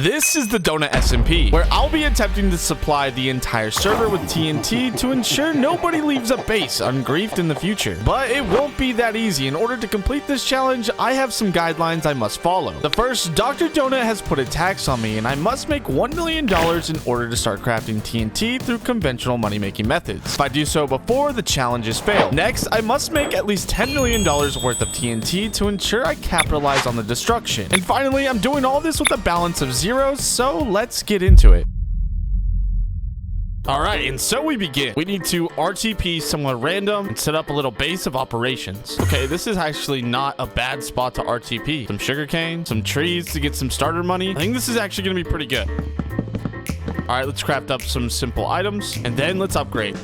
This is the Donut SMP, where I'll be attempting to supply the entire server with TNT to ensure nobody leaves a base ungriefed in the future. But it won't be that easy. In order to complete this challenge, I have some guidelines I must follow. The first, Dr. Donut has put a tax on me, and I must make $1 million in order to start crafting TNT through conventional money-making methods. If I do so before, the challenge is failed. Next, I must make at least $10 million worth of TNT to ensure I capitalize on the destruction. And finally, I'm doing all this with a balance of zeros, so let's get into it. Alright, and so we begin. We need to RTP somewhere random and set up a little base of operations. Okay, this is actually not a bad spot to RTP. Some sugarcane, some trees to get some starter money. I think this is actually going to be pretty good. Alright, let's craft up some simple items, and then let's upgrade.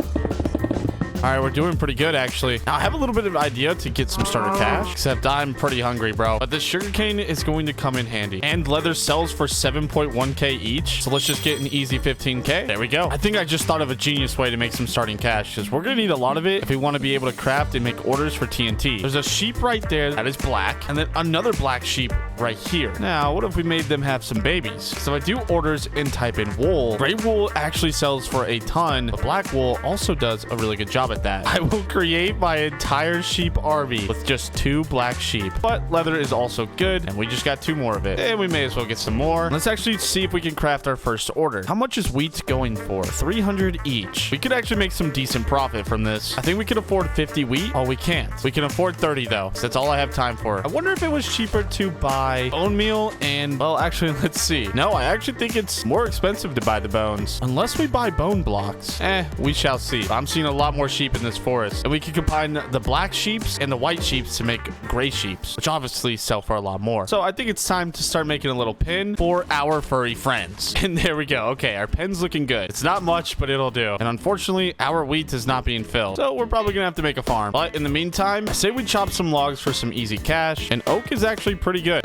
All right, we're doing pretty good, actually. Now, I have a little bit of an idea to get some starter cash, except I'm pretty hungry, bro. But this sugarcane is going to come in handy. And leather sells for 7.1k each. So let's just get an easy 15k. There we go. I think I just thought of a genius way to make some starting cash, because we're going to need a lot of it if we want to be able to craft and make orders for TNT. There's a sheep right there that is black, and then another black sheep right here. Now, what if we made them have some babies? So I do orders and type in wool. Gray wool actually sells for a ton, but black wool also does a really good job at that. I will create my entire sheep army with just 2 black sheep, but leather is also good, and we just got 2 more of it, and we may as well get some more. Let's actually see if we can craft our first order. How much is wheat going for? 300 each. We could actually make some decent profit from this. I think we can afford 50 wheat. Oh, we can't. We can afford 30 though, so that's all I have time for. I wonder if it was cheaper to buy bone meal and, well, actually, let's see. No, I actually think it's more expensive to buy the bones, unless we buy bone blocks. We shall see. I'm seeing a lot more sheep in this forest, and we can combine the black sheeps and the white sheeps to make gray sheeps, which obviously sell for a lot more. So I think it's time to start making a little pen for our furry friends. And there we go. Okay, our pen's looking good. It's not much, but it'll do. And unfortunately, our wheat is not being filled, so we're probably gonna have to make a farm. But in the meantime, I say we chop some logs for some easy cash, and oak is actually pretty good.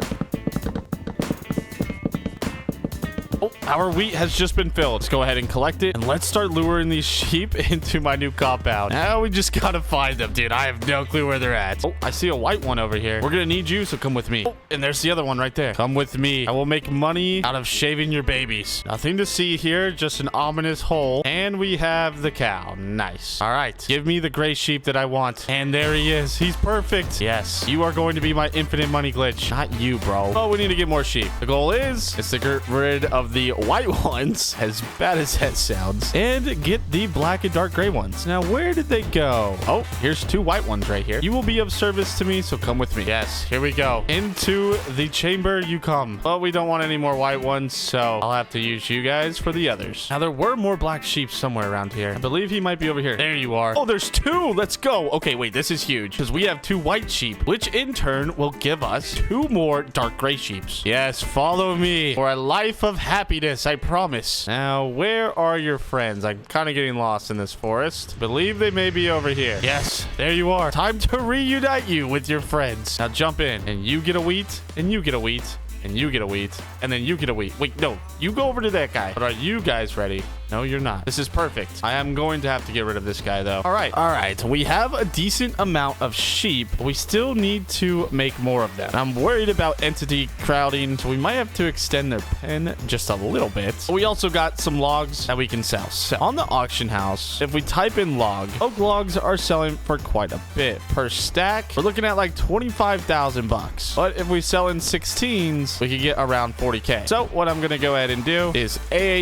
Oh, our wheat has just been filled. Let's go ahead and collect it, and let's start luring these sheep into my new compound. Now we just gotta find them, dude. I have no clue where they're at. Oh, I see a white one over here. We're gonna need you, so come with me. Oh, and there's the other one right there. Come with me. I will make money out of shaving your babies. Nothing to see here, just an ominous hole. And we have the cow. Nice. All right, give me the gray sheep that I want. And there he is. He's perfect. Yes, you are going to be my infinite money glitch. Not you, bro. Oh, we need to get more sheep. The goal is to get rid of the white ones, as bad as that sounds, and get the black and dark gray ones. Now, where did they go? Oh, here's 2 white ones right here. You will be of service to me, so come with me. Yes, here we go. Into the chamber you come. But we don't want any more white ones, so I'll have to use you guys for the others. Now, there were more black sheep somewhere around here. I believe he might be over here. There you are. Oh, there's 2. Let's go. Okay, wait, this is huge, because we have 2 white sheep, which in turn will give us 2 more dark gray sheeps. Yes, follow me for a life of happiness, I promise. Now, where are your friends? I'm kind of getting lost in this forest. Believe they may be over here. Yes, there you are. Time to reunite you with your friends. Now jump in, and you get a wheat, and you get a wheat, and you get a wheat, and then you get a wheat. Wait, no, you go over to that guy. But are you guys ready? No, you're not. This is perfect. I am going to have to get rid of this guy, though. All right. We have a decent amount of sheep, but we still need to make more of them. I'm worried about entity crowding, so we might have to extend their pen just a little bit. We also got some logs that we can sell. So on the auction house, if we type in log, oak logs are selling for quite a bit. Per stack, we're looking at like 25,000 bucks. But if we sell in 16s, we could get around 40k. So what I'm going to go ahead and do is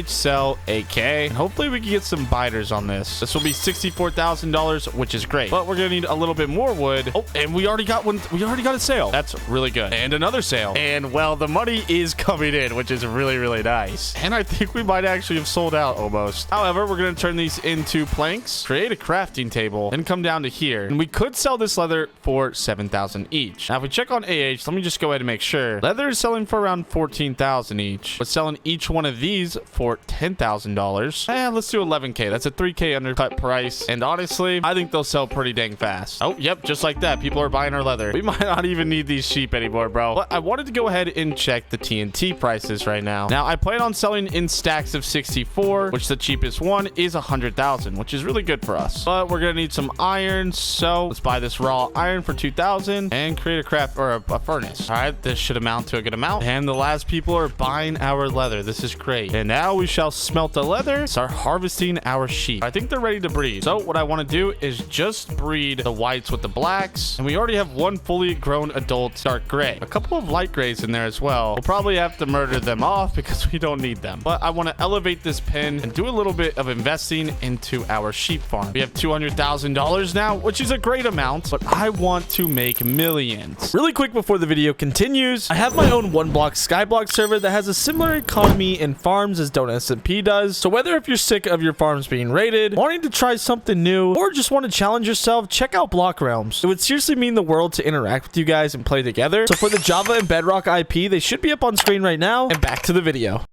sell 8k. And hopefully we can get some biters on this. This will be $64,000, which is great. But we're gonna need a little bit more wood. Oh, and we already got one. We already got a sale. That's really good. And another sale. And well, the money is coming in, which is really, really nice. And I think we might actually have sold out almost. However, we're gonna turn these into planks, create a crafting table, and come down to here. And we could sell this leather for 7,000 each. Now, if we check on AH, let me just go ahead and make sure. Leather is selling for around 14,000 each. But selling each one of these for $10,000. And let's do 11K. That's a 3K undercut price. And honestly, I think they'll sell pretty dang fast. Oh, yep. Just like that. People are buying our leather. We might not even need these sheep anymore, bro. But I wanted to go ahead and check the TNT prices right now. Now, I plan on selling in stacks of 64, which the cheapest one is 100,000, which is really good for us. But we're going to need some iron. So let's buy this raw iron for 2,000 and create a craft or a furnace. All right. This should amount to a good amount. And the last people are buying our leather. This is great. And now we shall smelt the leather, start harvesting our sheep. I think they're ready to breed. So what I want to do is just breed the whites with the blacks. And we already have one fully grown adult dark gray. A couple of light grays in there as well. We'll probably have to murder them off because we don't need them. But I want to elevate this pen and do a little bit of investing into our sheep farm. We have $200,000 now, which is a great amount, but I want to make millions. Really quick before the video continues, I have my own one block skyblock server that has a similar economy in farms as Donut SMP does. So whether if you're sick of your farms being raided, wanting to try something new, or just want to challenge yourself, check out Block Realms. It would seriously mean the world to interact with you guys and play together. So for the Java and Bedrock IP, they should be up on screen right now. And back to the video.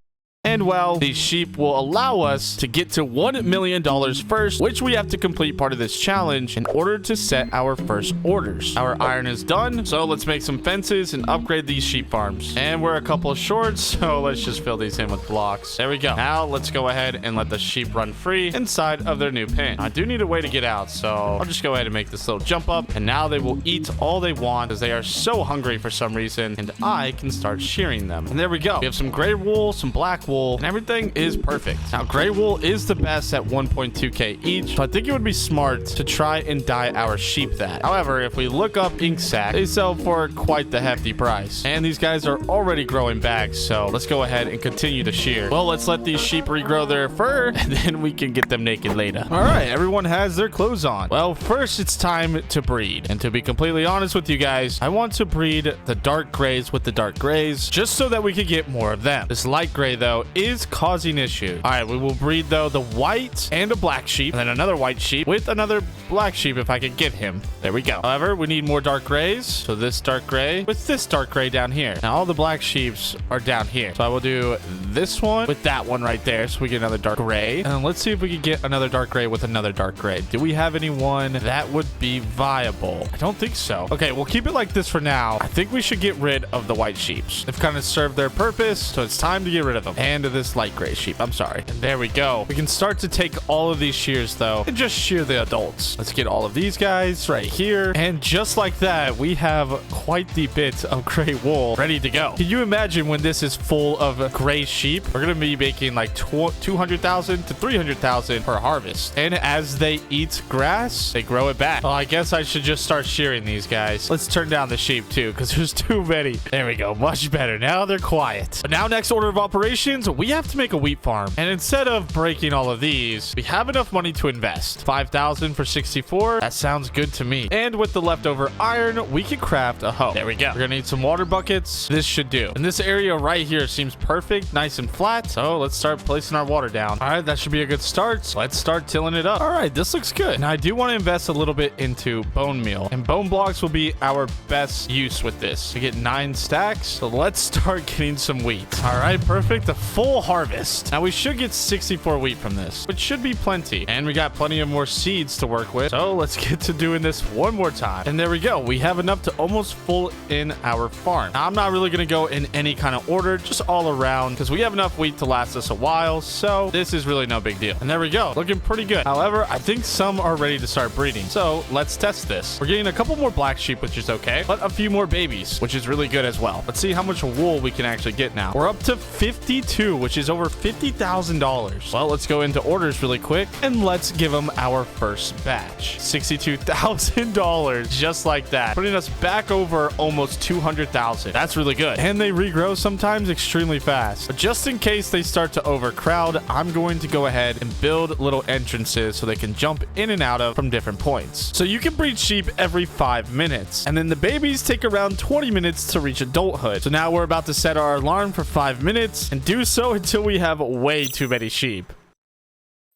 And well, these sheep will allow us to get to $1 million first, which we have to complete part of this challenge in order to set our first orders. Our iron is done, so let's make some fences and upgrade these sheep farms. And we're a couple short, so let's just fill these in with blocks. There we go. Now let's go ahead and let the sheep run free inside of their new pen. I do need a way to get out, so I'll just go ahead and make this little jump up. And now they will eat all they want because they are so hungry for some reason, and I can start shearing them. And there we go. We have some gray wool, some black wool, and everything is perfect. Now, gray wool is the best at 1.2K each, so I think it would be smart to try and dye our sheep that. However, if we look up ink sac, they sell for quite the hefty price. And these guys are already growing back, so let's go ahead and continue to shear. Well, let's let these sheep regrow their fur, and then we can get them naked later. All right, everyone has their clothes on. Well, first it's time to breed. And to be completely honest with you guys, I want to breed the dark grays with the dark grays, just so that we could get more of them. This light gray, though, is causing issues. All right, we will breed, though, the white and a black sheep, and then another white sheep with another black sheep if I can get him. There we go. However, we need more dark grays. So this dark gray with this dark gray down here. Now, all the black sheeps are down here. So I will do this one with that one right there, so we get another dark gray. And let's see if we can get another dark gray with another dark gray. Do we have anyone that would be viable? I don't think so. Okay, we'll keep it like this for now. I think we should get rid of the white sheeps. They've kind of served their purpose, so it's time to get rid of them. And this light gray sheep, I'm sorry. And there we go. We can start to take all of these shears, though, and just shear the adults. Let's get all of these guys right here. And just like that, we have quite the bit of gray wool ready to go. Can you imagine when this is full of gray sheep? We're going to be making like 200,000 to 300,000 per harvest. And as they eat grass, they grow it back. Well, I guess I should just start shearing these guys. Let's turn down the sheep too, because there's too many. There we go. Much better. Now they're quiet. But now next order of operations, we have to make a wheat farm. And instead of breaking all of these, we have enough money to invest. 5,000 for 64. That sounds good to me. And with the leftover iron, we can craft a hoe. There we go. We're gonna need some water buckets. This should do. And this area right here seems perfect, nice and flat. So let's start placing our water down. All right, that should be a good start. Let's start tilling it up. All right, this looks good. Now I do want to invest a little bit into bone meal, and bone blocks will be our best use with this. We get 9 stacks. So let's start getting some wheat. All right, perfect. A full harvest. Now we should get 64 wheat from this, which should be plenty. And we got plenty of more seeds to work with. So let's get to doing this one more time. And there we go. We have enough to almost full in our farm. Now I'm not really going to go in any kind of order, just all around, because we have enough wheat to last us a while. So this is really no big deal. And there we go. Looking pretty good. However, I think some are ready to start breeding. So let's test this. We're getting a couple more black sheep, which is okay, but a few more babies, which is really good as well. Let's see how much wool we can actually get now. We're up to 52, which is over $50,000. Well, let's go into orders really quick and let's give them our first batch. $62,000, just like that, putting us back over almost 200,000. That's really good. And they regrow sometimes extremely fast. But just in case they start to overcrowd, I'm going to go ahead and build little entrances so they can jump in and out of from different points. So you can breed sheep every 5 minutes, and then the babies take around 20 minutes to reach adulthood. So now we're about to set our alarm for 5 minutes and do so until we have way too many sheep.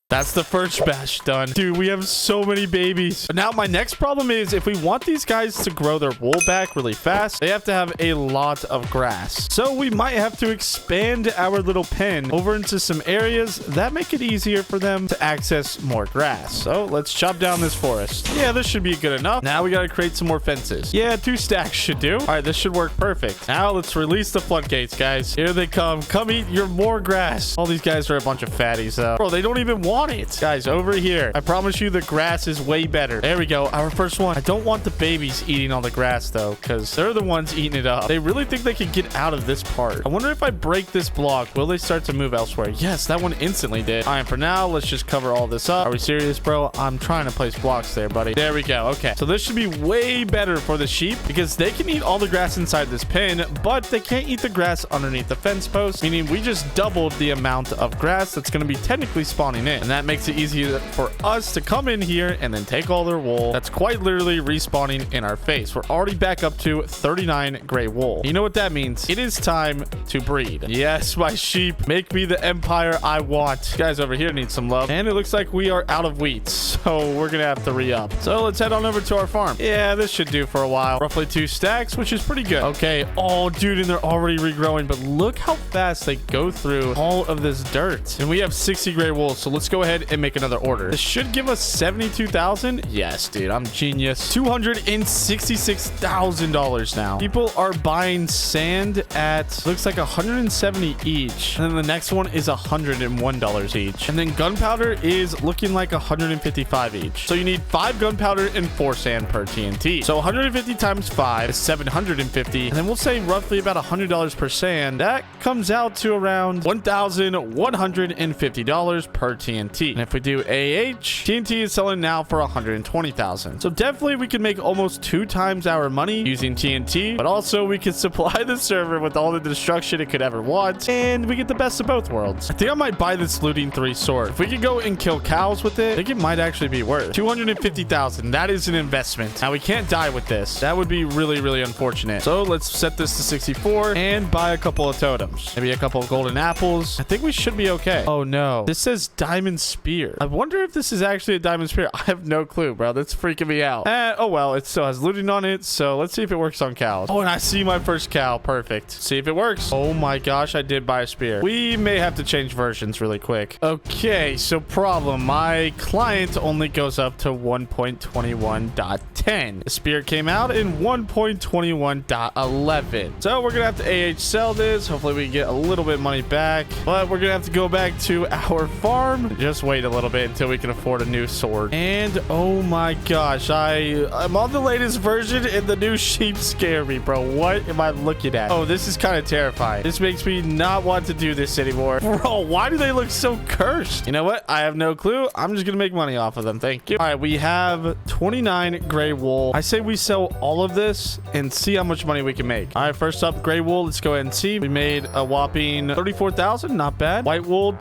That's the first batch done. Dude, we have so many babies. But now my next problem is if we want these guys to grow their wool back really fast, they have to have a lot of grass. So we might have to expand our little pen over into some areas that make it easier for them to access more grass. So let's chop down this forest. Yeah, this should be good enough. Now we got to create some more fences. Yeah, 2 stacks should do. All right, this should work perfect. Now let's release the floodgates, guys. Here they come. Come eat your more grass. All these guys are a bunch of fatties, though. Bro, they don't even want it. Guys, over here. I promise you the grass is way better. There we go. Our first one. I don't want the babies eating all the grass, though, because they're the ones eating it up. They really think they can get out of this part. I wonder if I break this block, will they start to move elsewhere? Yes, that one instantly did. All right, for now, let's just cover all this up. Are we serious, bro? I'm trying to place blocks there, buddy. There we go. Okay, so this should be way better for the sheep because they can eat all the grass inside this pen, but they can't eat the grass underneath the fence post, meaning we just doubled the amount of grass that's going to be technically spawning in, and that makes it easier for us to come in here and then take all their wool. That's quite literally respawning in our face. We're already back up to 39 gray wool. You know what that means? It is time to breed. Yes, my sheep, make me the empire I want. You guys over here need some love, and it looks like we are out of wheat, so we're gonna have to re-up. So let's head on over to our farm. Yeah, this should do for a while. Roughly 2 stacks, which is pretty good. Okay. Oh, dude, and they're already regrowing, but look how fast they go through all of this dirt. And we have 60 gray wool, so let's go ahead and make another order. This should give us 72,000. Yes, dude, I'm genius. $266,000 now. People are buying sand at looks like 170 each, and then the next one is $101 each, and then gunpowder is looking like 155 each. So you need 5 gunpowder and 4 sand per TNT. So 150 times 5 is 750, and then we'll say roughly about $100 per sand. That comes out to around $1,150 per TNT. And if we do TNT is selling now for 120,000. So definitely we can make almost 2 times our money using TNT, but also we can supply the server with all the destruction it could ever want, and we get the best of both worlds. I think I might buy this looting 3 sword. If we could go and kill cows with it, I think it might actually be worth 250,000. That is an investment. Now we can't die with this. That would be really, really unfortunate. So let's set this to 64 and buy a couple of totems. Maybe a couple of golden apples. I think we should be okay. Oh no. This says diamond spear. I wonder if this is actually a diamond spear. I have no clue, bro. That's freaking me out. Oh well, it still has looting on it, so let's see if it works on cows. Oh, and I see my first cow. Perfect. See if it works. Oh my gosh, I did buy a spear. We may have to change versions really quick. Okay, so problem. My client only goes up to 1.21.10. The spear came out in 1.21.11. So we're gonna have to sell this. Hopefully we get a little bit of money back, but we're gonna have to go back to our farm. Just wait a little bit until we can afford a new sword. And oh my gosh, I'm on the latest version and the new sheep scare me, bro. What am I looking at? Oh, this is kind of terrifying. This makes me not want to do this anymore. Bro, why do they look so cursed? You know what? I have no clue. I'm just gonna make money off of them. Thank you. All right, we have 29 gray wool. I say we sell all of this and see how much money we can make. All right, first up, gray wool. Let's go ahead and see. We made a whopping 34,000. Not bad. White wool,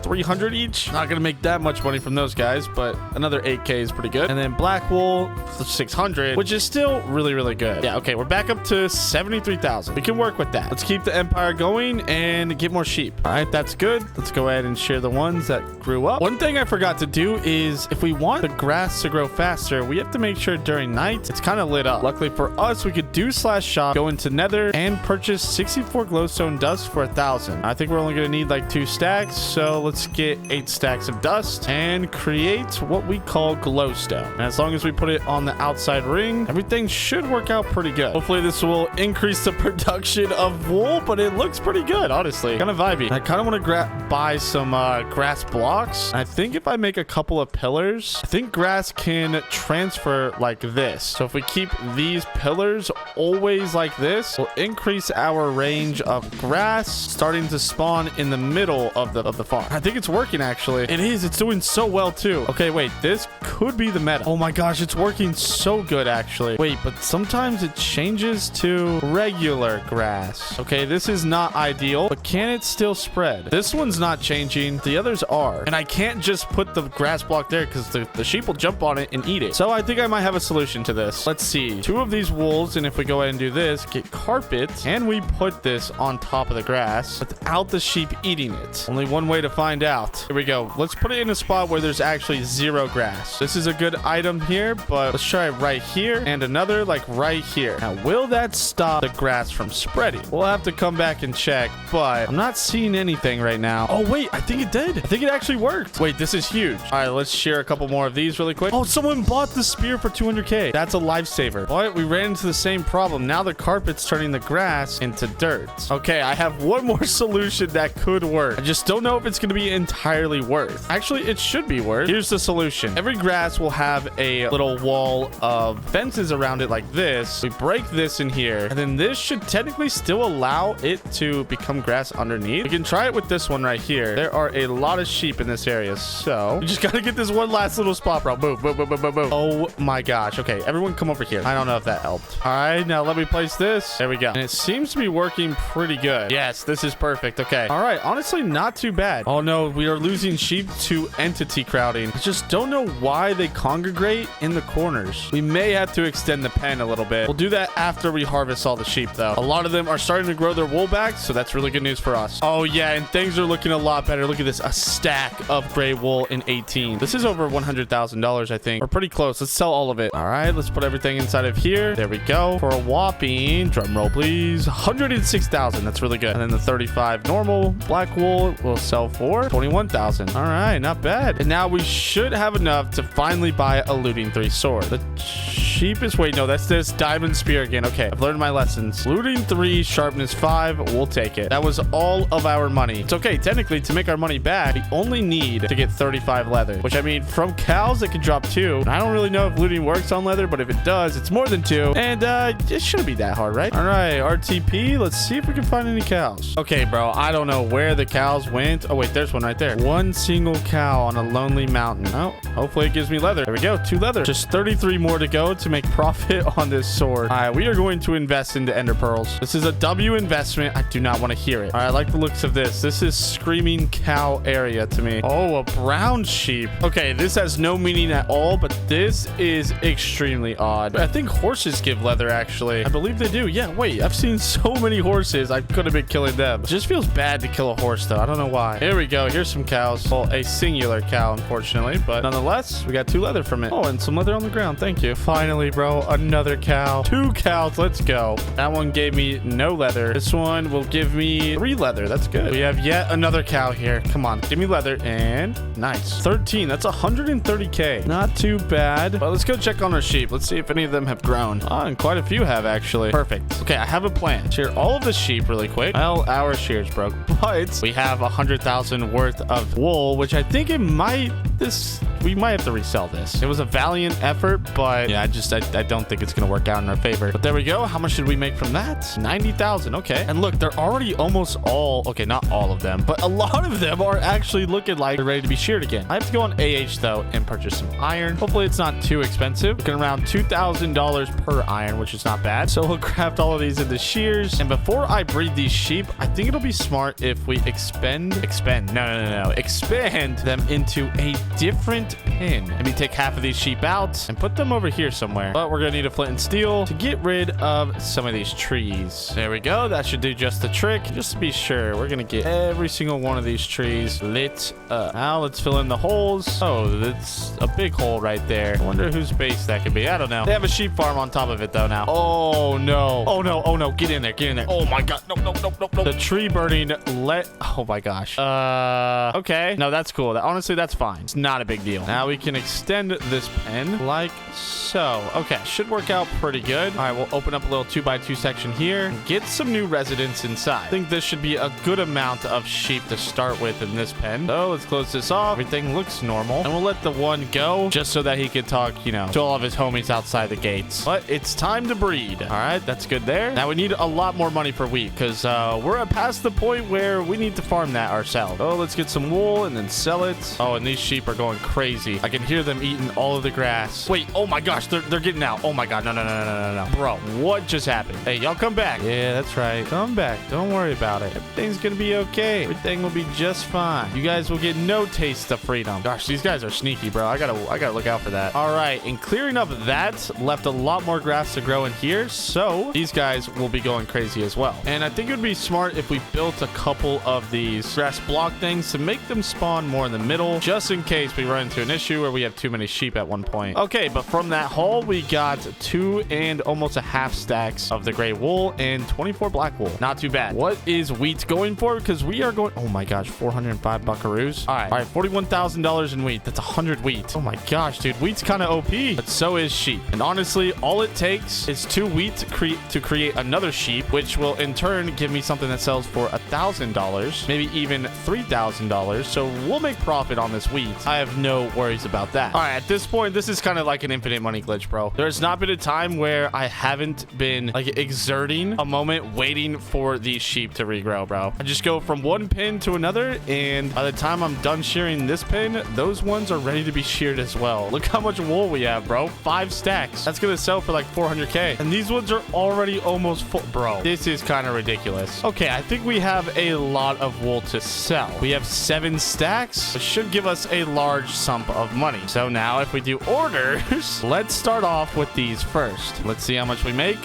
300 each. Not gonna make that much money from those guys, but another 8k is pretty good. And then black wool, 600, which is still really, really good. Yeah, okay, we're back up to 73,000. We can work with that. Let's keep the empire going and get more sheep. All right, that's good. Let's go ahead and share the ones that grew up. One thing I forgot to do is if we want the grass to grow faster, we have to make sure during night it's kind of lit up. Luckily for us, we could do /shop, go into nether and purchase 64 glowstone dust for 1,000. I think we're only gonna need like 2 stacks, so let's get 8 stacks of dust and create what we call glowstone. And as long as we put it on the outside ring, everything should work out pretty good. Hopefully this will increase the production of wool, but it looks pretty good, honestly. Kind of vibey. I kind of want to buy some grass blocks. I think if I make a couple of pillars, I think grass can transfer like this. So if we keep these pillars always like this, we'll increase our range of grass starting to spawn in the middle of the farm. I think it's working, actually. It is. It's doing so well, too. Okay, wait. This could be the meta. Oh, my gosh. It's working so good, actually. Wait, but sometimes it changes to regular grass. Okay, this is not ideal, but can it still spread? This one's not changing. The others are. And I can't just put the grass block there because the sheep will jump on it and eat it. So I think I might have a solution to this. Let's see. 2 of these wools, and if we go ahead and do this, get carpet, and we put this on top of the grass without the sheep eating it. Only one way to find find out. Here we go. Let's put it in a spot where there's actually zero grass. This is a good item here, but let's try it right here and another like right here. Now, will that stop the grass from spreading? We'll have to come back and check, but I'm not seeing anything right now. Oh, wait, I think it did. I think it actually worked. Wait, this is huge. All right, let's share a couple more of these really quick. Oh, someone bought the spear for 200K. That's a lifesaver. But we ran into the same problem. Now the carpet's turning the grass into dirt. Okay, I have one more solution that could work. I just don't know if it's going to be entirely worth. Actually, it should be worth. Here's the solution. Every grass will have a little wall of fences around it like this. We break this in here, and then this should technically still allow it to become grass underneath. We can try it with this one right here. There are a lot of sheep in this area, so we just got to get this one last little spot, bro. Boom, boom, boom, boom, boom, boom. Oh my gosh. Okay, everyone come over here. I don't know if that helped. All right, now let me place this. There we go. And it seems to be working pretty good. Yes, this is perfect. Okay. All right, honestly, not too bad. Oh no, we are losing sheep to entity crowding. I just don't know why they congregate in the corners. We may have to extend the pen a little bit. We'll do that after we harvest all the sheep, though. A lot of them are starting to grow their wool back, so that's really good news for us. Oh yeah, and things are looking a lot better. Look at this, a stack of gray wool in 18. This is over $100,000, I think. We're pretty close. Let's sell all of it. All right, let's put everything inside of here. There we go. For a whopping, drum roll please, 106,000. That's really good. And then the 35 normal black wool will sell for 21,000. All right, not bad. And now we should have enough to finally buy a looting 3 sword. The cheapest, wait, no, that's this diamond spear again. Okay, I've learned my lessons. Looting 3, sharpness 5, we'll take it. That was all of our money. It's okay, technically, to make our money back, we only need to get 35 leather, which I mean, from cows, it can drop 2. And I don't really know if looting works on leather, but if it does, it's more than 2. And it shouldn't be that hard, right? All right, RTP, let's see if we can find any cows. Okay, bro, I don't know where the cows went. Oh, wait, there's one right there. One single cow on a lonely mountain. Oh, hopefully it gives me leather. There we go, 2 leather. Just 33 more to go to make profit on this sword. All right, we are going to invest into ender pearls. This is a W investment. I do not want to hear it. All right, I like the looks of this. This is screaming cow area to me. Oh, a brown sheep. Okay, this has no meaning at all, but this is extremely odd. I think horses give leather, actually. I believe they do. Yeah, wait, I've seen so many horses. I could have been killing them. It just feels bad to kill a horse, though. I don't know why. Here we go. Here's some cows. Well, a singular cow, unfortunately, but nonetheless, we got 2 leather from it. Oh, and some leather on the ground. Thank you. Finally, bro, another cow. 2 cows. Let's go. That one gave me no leather. This one will give me 3 leather. That's good. We have yet another cow here. Come on, give me leather. And nice. 13. That's 130K. Not too bad. But let's go check on our sheep. Let's see if any of them have grown. Ah, and quite a few have, actually. Perfect. Okay, I have a plan. Shear all of the sheep really quick. Well, our shears broke, but we have 100,000 worth of wool, which I think we might have to resell this. It was a valiant effort, but yeah, I don't think it's gonna work out in our favor. But there we go. How much did we make from that? 90,000. Okay. And look, they're already almost all, okay, not all of them, but a lot of them are actually looking like they're ready to be sheared again. I have to go on AH though and purchase some iron. Hopefully it's not too expensive. Looking around $2,000 per iron, which is not bad. So we'll craft all of these into shears. And before I breed these sheep, I think it'll be smart if we expand them into a different pen. Maybe take half of these sheep out and put them over here somewhere. But we're gonna need a flint and steel to get rid of some of these trees. There we go. That should do just the trick. Just to be sure, we're gonna get every single one of these trees lit up. Now let's fill in the holes. Oh, that's a big hole right there. I wonder whose base that could be. I don't know. They have a sheep farm on top of it though now. Oh no. Oh no. Oh no. Get in there. Get in there. Oh my god. No, no, no, no, no. The tree burning oh my gosh. Okay. No, that's cool. Honestly, that's fine. It's not a big deal. Now we can extend this pen like so. Okay. Should work out pretty good. All right. We'll open up a little 2x2 section here and get some new residents inside. I think this should be a good amount of sheep to start with in this pen. So let's close this off. Everything looks normal. And we'll let the one go just so that he can talk, you know, to all of his homies outside the gates. But it's time to breed. All right. That's good there. Now we need a lot more money for wheat because we're past the point where we need to farm that ourselves. Oh, let's get some wool and then sell it. Oh, and these sheep sheep are going crazy. I can hear them eating all of the grass. Wait, oh my gosh, they're getting out. Oh my god, no. Bro, what just happened? Hey, y'all come back. Yeah, that's right. Come back. Don't worry about it. Everything's gonna be okay. Everything will be just fine. You guys will get no taste of freedom. Gosh, these guys are sneaky, bro. I gotta look out for that. All right, and clearing up that left a lot more grass to grow in here, so these guys will be going crazy as well. And I think it would be smart if we built a couple of these grass block things to make them spawn more in the middle, just in case we run into an issue where we have too many sheep at one point. Okay, but from that haul, we got 2 and almost a half stacks of the gray wool and 24 black wool. Not too bad. What is wheat going for? Because we are going, oh my gosh, 405 buckaroos. All right, $41,000 in wheat. That's 100 wheat. Oh my gosh, dude, wheat's kind of OP, but so is sheep. And honestly, all it takes is 2 wheat to create another sheep, which will in turn give me something that sells for $1,000, maybe even $3,000. So we'll make profit on this wheat. I have no worries about that. All right, at this point, this is kind of like an infinite money glitch, bro. There's not been a time where I haven't been like exerting a moment waiting for these sheep to regrow, bro. I just go from one pin to another, and by the time I'm done shearing this pin, those ones are ready to be sheared as well. Look how much wool we have, bro. 5 stacks. That's gonna sell for like 400k, and these ones are already almost full. Bro, this is kind of ridiculous. Okay, I think we have a lot of wool to sell. We have 7 stacks, which should give us a large sum of money. So now if we do orders, let's start off with these first. Let's see how much we make.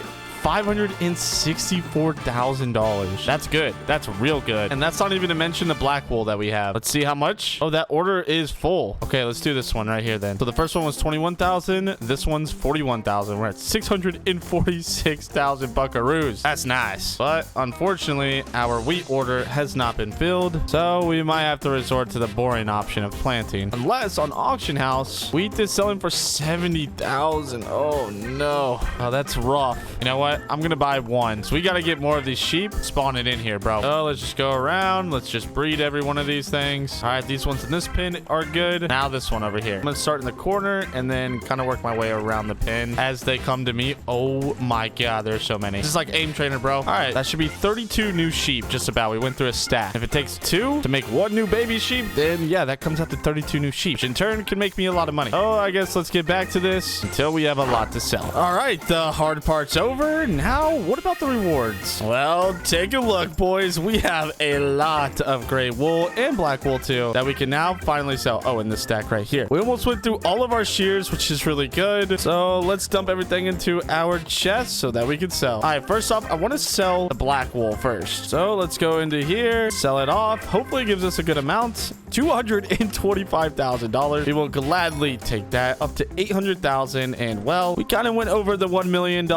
$564,000. That's good. That's real good. And that's not even to mention the black wool that we have. Let's see how much. Oh, that order is full. Okay, let's do this one right here then. So the first one was 21,000. This one's 41,000. We're at 646,000 buckaroos. That's nice. But unfortunately, our wheat order has not been filled. So we might have to resort to the boring option of planting. Unless on auction house, wheat is selling for 70,000. Oh no. Oh, that's rough. You know what? I'm gonna buy one. So we gotta get more of these sheep spawning in here, bro. So let's just go around. Let's just breed every one of these things. All right, these ones in this pin are good. Now this one over here. I'm gonna start in the corner and then kind of work my way around the pin as they come to me. Oh my god, there's so many. This is like aim trainer, bro. All right, that should be 32 new sheep, just about. We went through a stack. If it takes 2 to make 1 new baby sheep, then yeah, that comes out to 32 new sheep, which in turn can make me a lot of money. Oh, I guess let's get back to this until we have a lot to sell. All right, the hard part's over. Now, what about the rewards? Well, take a look, boys. We have a lot of gray wool and black wool too that we can now finally sell. Oh, in this stack right here. We almost went through all of our shears, which is really good. So let's dump everything into our chest so that we can sell. All right, first off, I want to sell the black wool first. So let's go into here, sell it off. Hopefully it gives us a good amount. $225,000. We will gladly take that up to 800,000. And well, we kind of went over the $1 million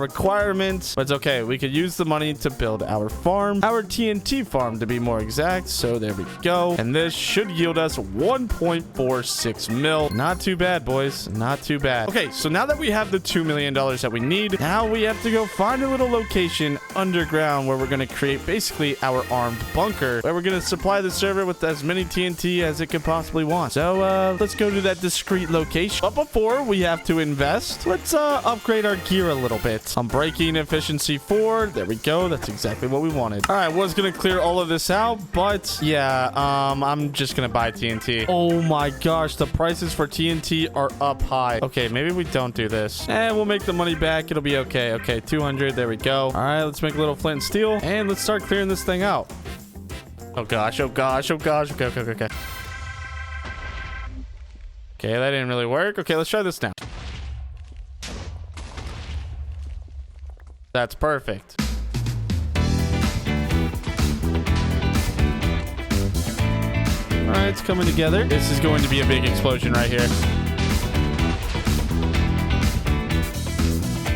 requirement, but it's okay. We could use the money to build our farm, our TNT farm to be more exact. So there we go. And this should yield us 1.46 mil. Not too bad, boys. Not too bad. Okay, so now that we have the $2 million that we need, now we have to go find a little location underground where we're going to create basically our armed bunker, where we're going to supply the server with as many TNT as it could possibly want. So let's go to that discreet location. But before we have to invest, let's upgrade our gear a little bit. I'm breaking efficiency 4. There we go. That's exactly what we wanted. All right, was gonna clear all of this out, but yeah, I'm just gonna buy TNT. Oh my gosh, the prices for TNT are up high. Okay, maybe we don't do this. And we'll make the money back. It'll be okay. Okay, 200. There we go. All right, let's make a little flint and steel, and let's start clearing this thing out. Oh gosh, oh gosh, oh gosh. Okay. Okay, that didn't really work. Okay, let's try this now. That's perfect. All right, it's coming together. This is going to be a big explosion right here.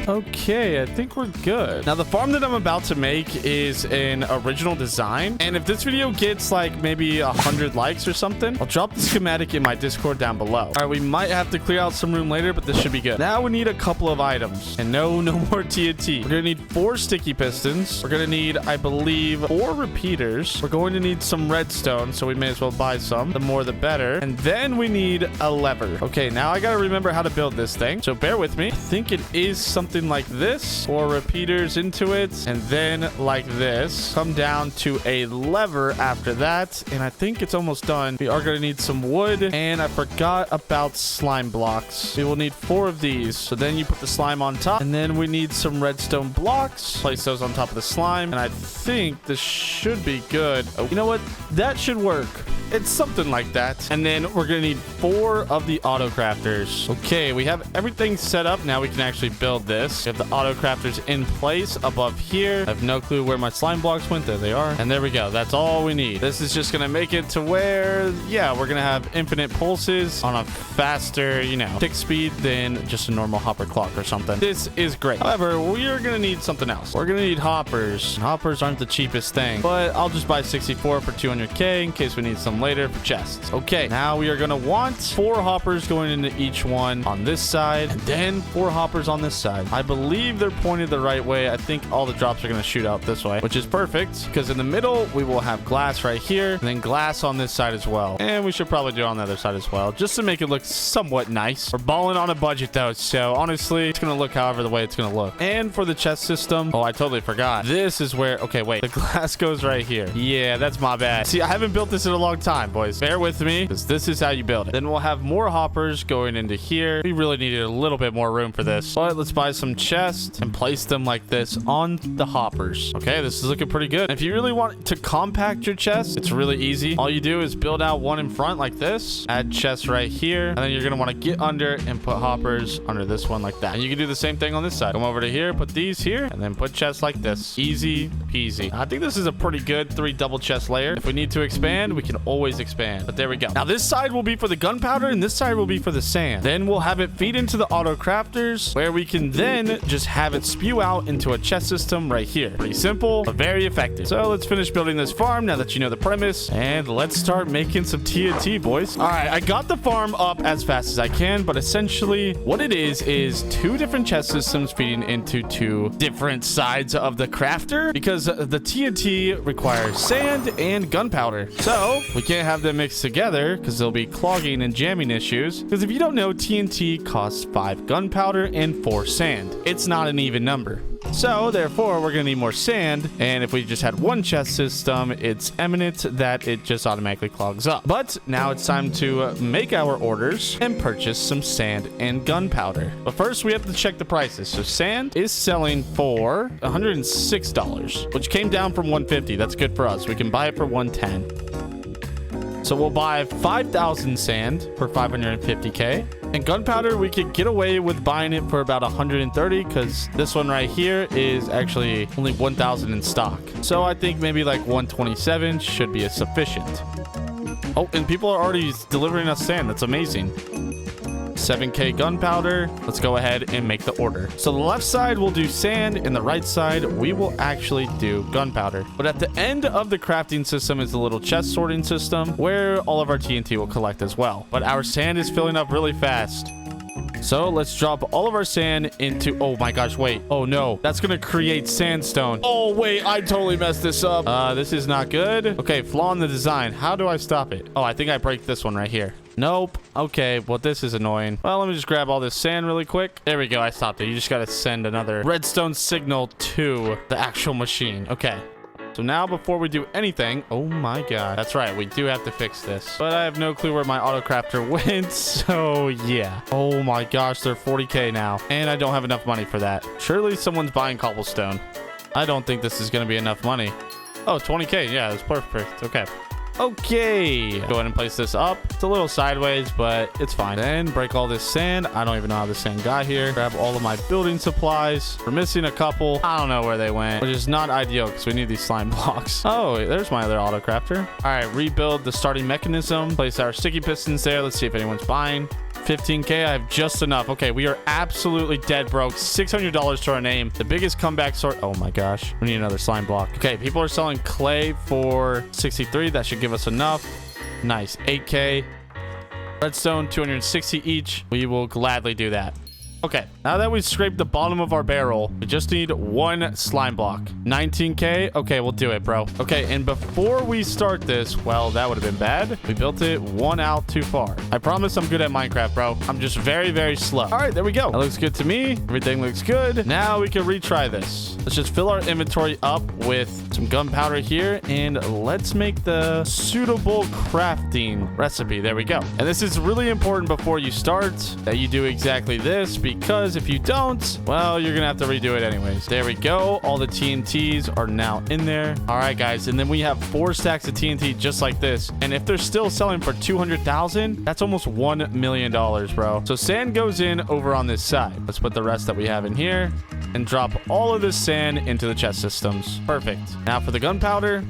Okay, I think we're good. Now, the farm that I'm about to make is an original design. And if this video gets like maybe 100 likes or something, I'll drop the schematic in my Discord down below. All right, we might have to clear out some room later, but this should be good. Now we need a couple of items. And no more TNT. We're going to need 4 sticky pistons. We're going to need, I believe, 4 repeaters. We're going to need some redstone, so we may as well buy some. The more, the better. And then we need a lever. Okay, now I got to remember how to build this thing. So bear with me. I think it is something something like this, 4 repeaters into it, and then like this. Come down to a lever after that, and I think it's almost done. We are going to need some wood, and I forgot about slime blocks. We will need 4 of these. So then you put the slime on top, and then we need some redstone blocks. Place those on top of the slime, and I think this should be good. Oh, you know what? That should work. It's something like that. And then we're going to need 4 of the auto crafters. Okay, we have everything set up. Now we can actually build this. We have the auto crafters in place above here. I have no clue where my slime blocks went. There they are. And there we go. That's all we need. This is just going to make it to where, yeah, we're going to have infinite pulses on a faster, you know, tick speed than just a normal hopper clock or something. This is great. However, we are going to need something else. We're going to need hoppers. Hoppers aren't the cheapest thing, but I'll just buy 64 for 200k in case we need some later for chests. Okay, now we are going to want 4 hoppers going into each one on this side, and then 4 hoppers on this side. I believe they're pointed the right way. I think all the drops are going to shoot out this way, which is perfect because in the middle we will have glass right here, and then glass on this side as well. And we should probably do it on the other side as well, just to make it look somewhat nice. We're balling on a budget though, so honestly, it's going to look however the way it's going to look. And for the chest system, oh, I totally forgot. This is where, okay, wait, the glass goes right here. Yeah, that's my bad. See, I haven't built this in a long time, boys. Bear with me, because this is how you build it. Then we'll have more hoppers going into here. We really needed a little bit more room for this, but let's buy some chests and place them like this on the hoppers. Okay, this is looking pretty good. If you really want to compact your chest, it's really easy. All you do is build out one in front like this, add chests right here, and then you're going to want to get under and put hoppers under this one like that. And you can do the same thing on this side. Come over to here, put these here, and then put chests like this. Easy peasy. I think this is a pretty good 3 double chest layer. If we need to expand, we can always expand. But there we go. Now this side will be for the gunpowder, and this side will be for the sand. Then we'll have it feed into the auto crafters, where we can then just have it spew out into a chest system right here. Pretty simple, but very effective. So let's finish building this farm now that you know the premise, and let's start making some TNT, boys. All right, I got the farm up as fast as I can, but essentially what it is 2 different chest systems feeding into 2 different sides of the crafter, because the TNT requires sand and gunpowder. So we can't have them mixed together because there'll be clogging and jamming issues. Because if you don't know, TNT costs 5 gunpowder and 4 sand. It's not an even number. So therefore we're gonna need more sand, and if we just had 1 chest system, it's eminent that it just automatically clogs up. But now it's time to make our orders and purchase some sand and gunpowder. But first we have to check the prices. So sand is selling for $106, which came down from $150. That's good for us. We can buy it for $110. So we'll buy 5,000 sand for 550k. And gunpowder, we could get away with buying it for about 130 because this one right here is actually only 1,000 in stock. So I think maybe like 127 should be sufficient. Oh, and people are already delivering us sand. That's amazing. 7k gunpowder. Let's go ahead and make the order. So the left side will do sand, and the right side we will actually do gunpowder. But at the end of the crafting system is the little chest sorting system where all of our TNT will collect as well. But our sand is filling up really fast. So let's drop all of our sand into, oh my gosh, wait. Oh no, that's gonna create sandstone. Oh wait, I totally messed this up. This is not good. Okay, flaw in the design. How do I stop it? Oh, I think I break this one right here. Nope. Okay, well, this is annoying. Well, let me just grab all this sand really quick. There we go. I stopped it. You just got to send another redstone signal to the actual machine. Okay. So now before we do anything, oh my god, that's right, we do have to fix this, but I have no clue where my auto crafter went. So yeah, oh my gosh, they're 40k now, and I don't have enough money for that. Surely someone's buying cobblestone. I don't think this is going to be enough money. Oh, 20k. Yeah, that's perfect. Okay. Okay, go ahead and place this up. It's a little sideways, but it's fine. Then break all this sand. I don't even know how the sand got here. Grab all of my building supplies. We're missing a couple. I don't know where they went, which is not ideal because we need these slime blocks. Oh, there's my other auto crafter. All right, rebuild the starting mechanism. Place our sticky pistons there. Let's see if anyone's buying. 15k. I have just enough. Okay, we are absolutely dead broke. $600 to our name. The biggest comeback sort. Oh my gosh, we need another slime block. Okay, people are selling clay for 63. That should give us enough. Nice. 8k. Redstone 260 each. We will gladly do that. Okay, now that we scraped the bottom of our barrel, we just need one slime block. 19K? Okay, we'll do it, bro. Okay, and before we start this, well, that would have been bad. We built it one out too far. I promise I'm good at Minecraft, bro. I'm just very, very slow. All right, there we go. That looks good to me. Everything looks good. Now we can retry this. Let's just fill our inventory up with some gunpowder here, and let's make the suitable crafting recipe. There we go. And this is really important before you start that you do exactly this, because if you don't, well, you're gonna have to redo it anyways. There we go. All the TNTs are now in there. All right, guys, and then we have 4 stacks of TNT just like this, and if they're still selling for 200,000, that's almost $1 million, bro. So sand goes in over on this side. Let's put the rest that we have in here and drop all of this sand into the chest systems. Perfect. Now for the gunpowder,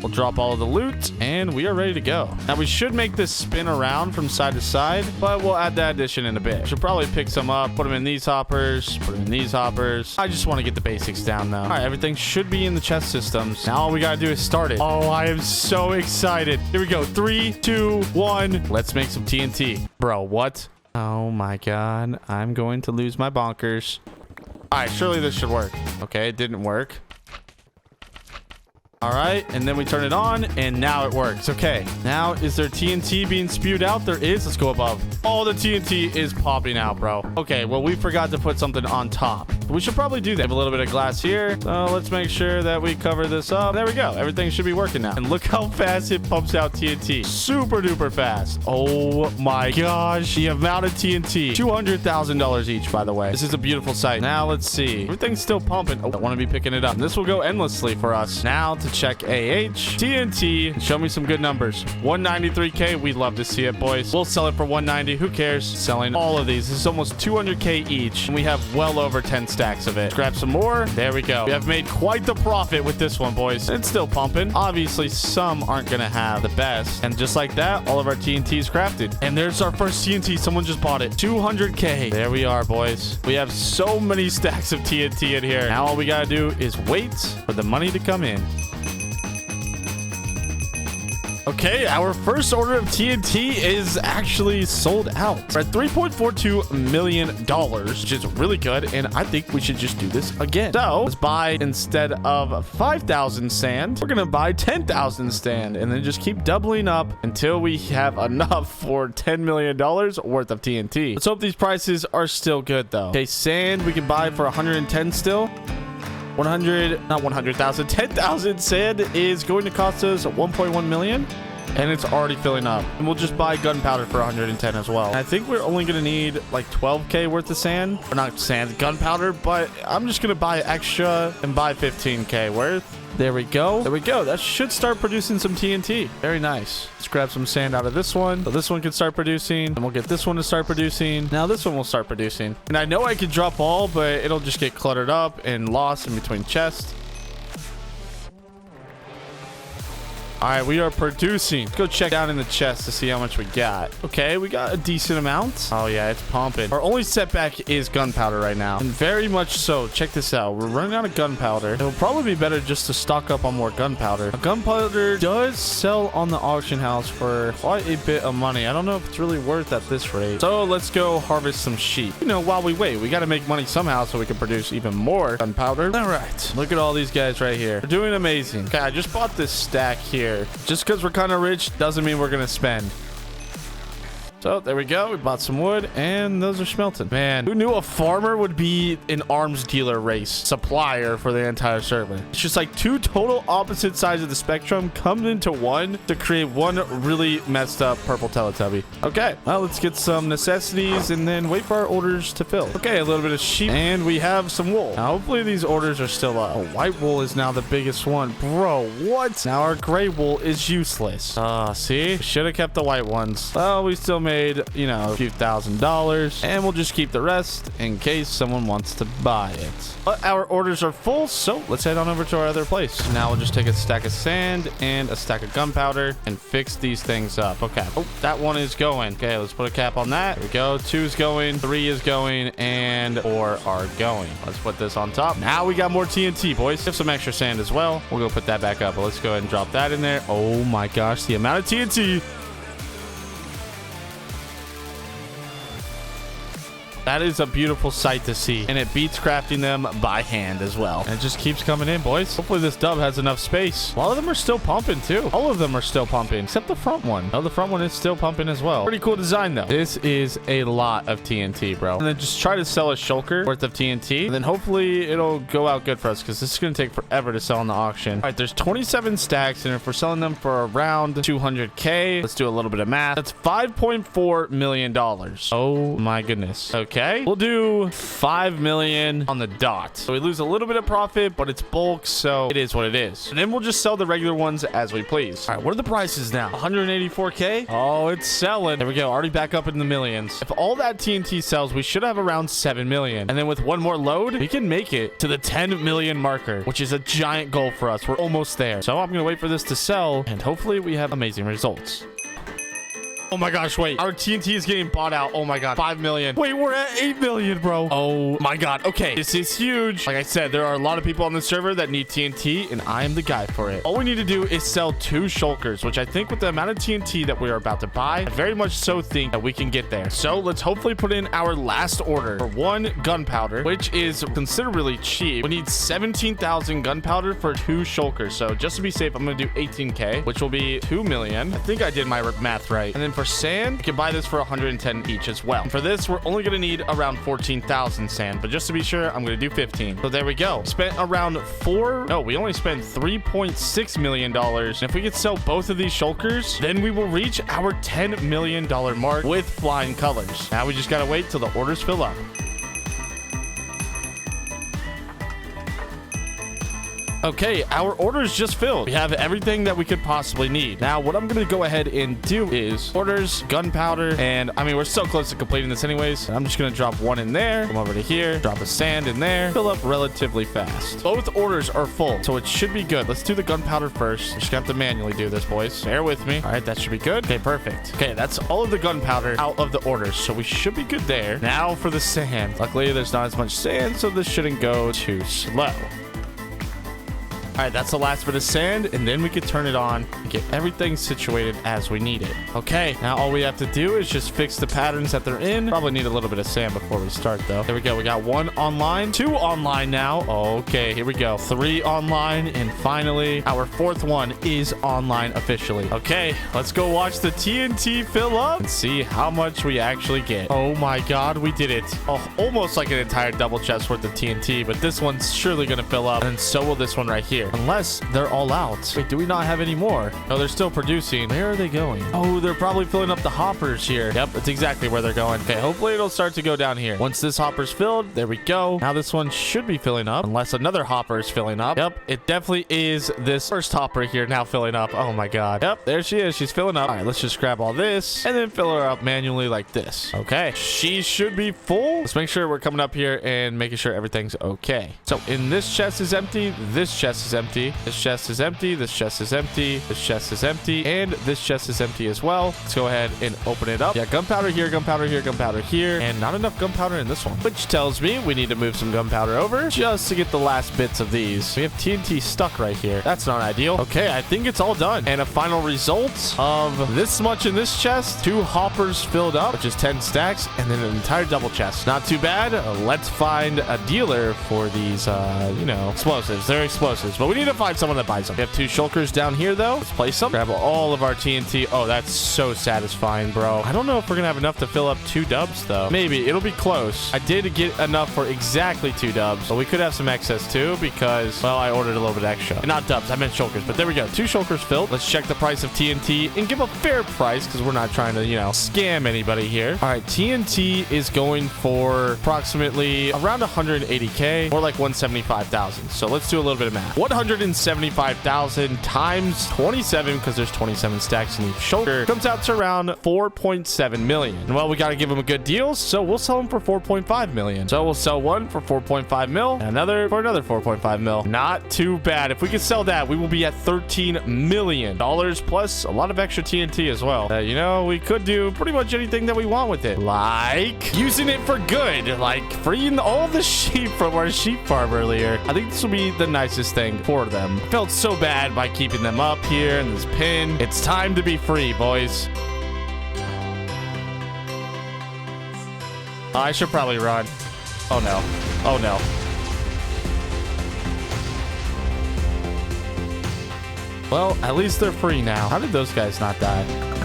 we'll drop all of the loot, and we are ready to go. Now, we should make this spin around from side to side, but we'll add that addition in a bit. Should probably pick some up, put them in these hoppers, put them in these hoppers. I just want to get the basics down, though. All right, everything should be in the chest systems. Now, all we got to do is start it. Oh, I am so excited. Here we go. 3, 2, 1. Let's make some TNT. Bro, what? Oh, my God. I'm going to lose my bonkers. All right, surely this should work. Okay, it didn't work. All right, and then we turn it on, and now it works. Okay, now is there TNT being spewed out? There is. Let's go above. All the TNT is popping out, bro. Okay, well, we forgot to put something on top. We should probably do that. Have a little bit of glass here. So let's make sure that we cover this up. There we go. Everything should be working now. And look how fast it pumps out TNT. Super duper fast. Oh my gosh. The amount of TNT. $200,000 each, by the way. This is a beautiful sight. Now let's see. Everything's still pumping. Oh, I want to be picking it up. And this will go endlessly for us. Now to check TNT. Show me some good numbers. 193K. We'd love to see it, boys. We'll sell it for 190. Who cares? Selling all of these. This is almost 200K each. And we have well over 10 stacks of it. Grab some more. There we go. We have made quite the profit with this one, boys. It's still pumping. Obviously, some aren't going to have the best. And just like that, all of our TNT is crafted. And there's our first TNT. Someone just bought it. 200K. There we are, boys. We have so many stacks of TNT in here. Now all we got to do is wait for the money to come in. Okay, our first order of TNT is actually sold out. We're at $3.42 million, which is really good, and I think we should just do this again. So let's buy, instead of 5,000 sand, we're gonna buy 10,000 sand, and then just keep doubling up until we have enough for $10 million worth of TNT. Let's hope these prices are still good, though. Okay, sand we can buy for 110 still. 10,000 sand is going to cost us 1.1 million, and it's already filling up. And we'll just buy gunpowder for 110 as well. And I think we're only going to need like 12K worth of sand, or not sand, gunpowder, but I'm just going to buy extra and buy 15K worth. There we go. There we go. That should start producing some TNT. Very nice. Let's grab some sand out of this one. So this one can start producing. And we'll get this one to start producing. Now this one will start producing. And I know I could drop all, but it'll just get cluttered up and lost in between chests. All right, we are producing. Let's go check down in the chest to see how much we got. Okay, we got a decent amount. Oh, yeah, it's pumping. Our only setback is gunpowder right now. And very much so. Check this out. We're running out of gunpowder. It'll probably be better just to stock up on more gunpowder. Gunpowder does sell on the auction house for quite a bit of money. I don't know if it's really worth at this rate. So let's go harvest some sheep. You know, while we wait, we got to make money somehow so we can produce even more gunpowder. All right. Look at all these guys right here. They're doing amazing. Okay, I just bought this stack here. Just because we're kind of rich doesn't mean we're going to spend. So there we go. We bought some wood and those are smelting. Man, who knew a farmer would be an arms dealer race supplier for the entire server? It's just like two total opposite sides of the spectrum come into one to create one really messed up purple Teletubby. Okay, well, let's get some necessities and then wait for our orders to fill. Okay, a little bit of sheep and we have some wool. Now, hopefully these orders are still up. Oh, white wool is now the biggest one. Bro, what? Now our gray wool is useless. See? Should have kept the white ones. Well, we still made, you know, a few $1,000s, and we'll just keep the rest in case someone wants to buy it. But our orders are full, so let's head on over to our other place. Now we'll just take a stack of sand and a stack of gunpowder and fix these things up. Okay. Oh, that one is going. Okay, let's put a cap on that. There we go. 2 is going, 3 is going, and 4 are going. Let's put this on top. Now we got more TNT, boys. We have some extra sand as well. We'll go put that back up, but let's go ahead and drop that in there. Oh my gosh, the amount of TNT. That is a beautiful sight to see. And it beats crafting them by hand as well. And it just keeps coming in, boys. Hopefully this dub has enough space. A lot of them are still pumping too. All of them are still pumping, except the front one. Oh, the front one is still pumping as well. Pretty cool design though. This is a lot of TNT, bro. And then just try to sell a shulker worth of TNT. And then hopefully it'll go out good for us because this is going to take forever to sell on the auction. All right, there's 27 stacks. And if we're selling them for around 200K, let's do a little bit of math. That's $5.4 million. Oh my goodness. Okay. We'll do 5 million on the dot. So we lose a little bit of profit, but it's bulk. So it is what it is. And then we'll just sell the regular ones as we please. All right. What are the prices now? 184K. Oh, it's selling. There we go. Already back up in the millions. If all that TNT sells, we should have around 7 million. And then with one more load, we can make it to the 10 million marker, which is a giant goal for us. We're almost there. So I'm going to wait for this to sell and hopefully we have amazing results. Oh my gosh, wait. Our TNT is getting bought out. Oh my god. 5 million. Wait, we're at 8 million, bro. Oh my god. Okay. This is huge. Like I said, there are a lot of people on the server that need TNT, and I am the guy for it. All we need to do is sell 2 shulkers, which I think with the amount of TNT that we are about to buy, I very much so think that we can get there. So let's hopefully put in our last order for 1 gunpowder, which is considerably cheap. We need 17,000 gunpowder for 2 shulkers. So just to be safe, I'm going to do 18K, which will be 2 million. I think I did my math right. And then for sand, we can buy this for 110 each as well. And for this, we're only going to need around 14,000 sand, but just to be sure, I'm going to do 15. So there we go. Spent around we only spent $3.6 million. And if we could sell both of these shulkers, then we will reach our $10 million mark with flying colors. Now we just got to wait till the orders fill up. Okay, our orders just filled. We have everything that we could possibly need. Now, what I'm going to go ahead and do is orders, gunpowder, and I mean, we're so close to completing this anyways. I'm just going to drop 1 in there, come over to here, drop a sand in there, fill up relatively fast. Both orders are full, so it should be good. Let's do the gunpowder first. Just got to manually do this, boys. Bear with me. All right, that should be good. Okay, perfect. Okay, that's all of the gunpowder out of the orders, so we should be good there. Now for the sand. Luckily, there's not as much sand, so this shouldn't go too slow. All right, that's the last bit of sand, and then we can turn it on and get everything situated as we need it. Okay, now all we have to do is just fix the patterns that they're in. Probably need a little bit of sand before we start, though. There we go. We got 1 online, 2 online now. Okay, here we go. 3 online, and finally, our 4th one is online officially. Okay, let's go watch the TNT fill up and see how much we actually get. Oh my god, we did it. Oh, almost like an entire double chest worth of TNT, but this one's surely going to fill up, and so will this one right here. Unless they're all out. Wait, do we not have any more? No, they're still producing. Where are they going? Oh, they're probably filling up the hoppers here. Yep, that's exactly where they're going. Okay, hopefully it'll start to go down here. Once this hopper's filled, there we go. Now this one should be filling up, unless another hopper is filling up. Yep, it definitely is this first hopper here now filling up. Oh my god. Yep, there she is. She's filling up. All right, let's just grab all this and then fill her up manually like this. Okay, she should be full. Let's make sure we're coming up here and making sure everything's okay. So in this chest is empty, this chest is empty, this chest is empty, this chest is empty, this chest is empty, and this chest is empty as well. Let's go ahead and open it up. Yeah, gunpowder here, gunpowder here, gunpowder here, and not enough gunpowder in this one, which tells me we need to move some gunpowder over just to get the last bits of these. We have TNT stuck right here. That's not ideal. Okay, I think it's all done. And a final result of this much in this chest, 2 hoppers filled up, which is 10 stacks, and then an entire double chest. Not too bad. Let's find a dealer for these, you know, explosives. They're explosives, but we need to find someone that buys them. We have 2 shulkers down here, though. Let's place them. Grab all of our TNT. Oh, that's so satisfying, bro. I don't know if we're gonna have enough to fill up 2 dubs, though. Maybe. It'll be close. I did get enough for exactly 2 dubs, but we could have some excess, too, because, well, I ordered a little bit extra. Not dubs. I meant shulkers, but there we go. 2 shulkers filled. Let's check the price of TNT and give a fair price, because we're not trying to, you know, scam anybody here. All right, TNT is going for approximately around 180K, or like 175,000. So let's do a little bit of math. 175,000 times 27, because there's 27 stacks in each shoulder, comes out to around 4.7 million. And well, we got to give them a good deal, so we'll sell them for 4.5 million. So we'll sell one for 4.5 mil, and another for another 4.5 mil. Not too bad. If we can sell that, we will be at $13 million plus a lot of extra TNT as well. You know, we could do pretty much anything that we want with it, like using it for good, like freeing all the sheep from our sheep farm earlier. I think this will be the nicest thing for them. Felt so bad by keeping them up here in this pen. It's time to be free, boys. I should probably run. Oh, no. Oh, no. Well, at least they're free now. How did those guys not die?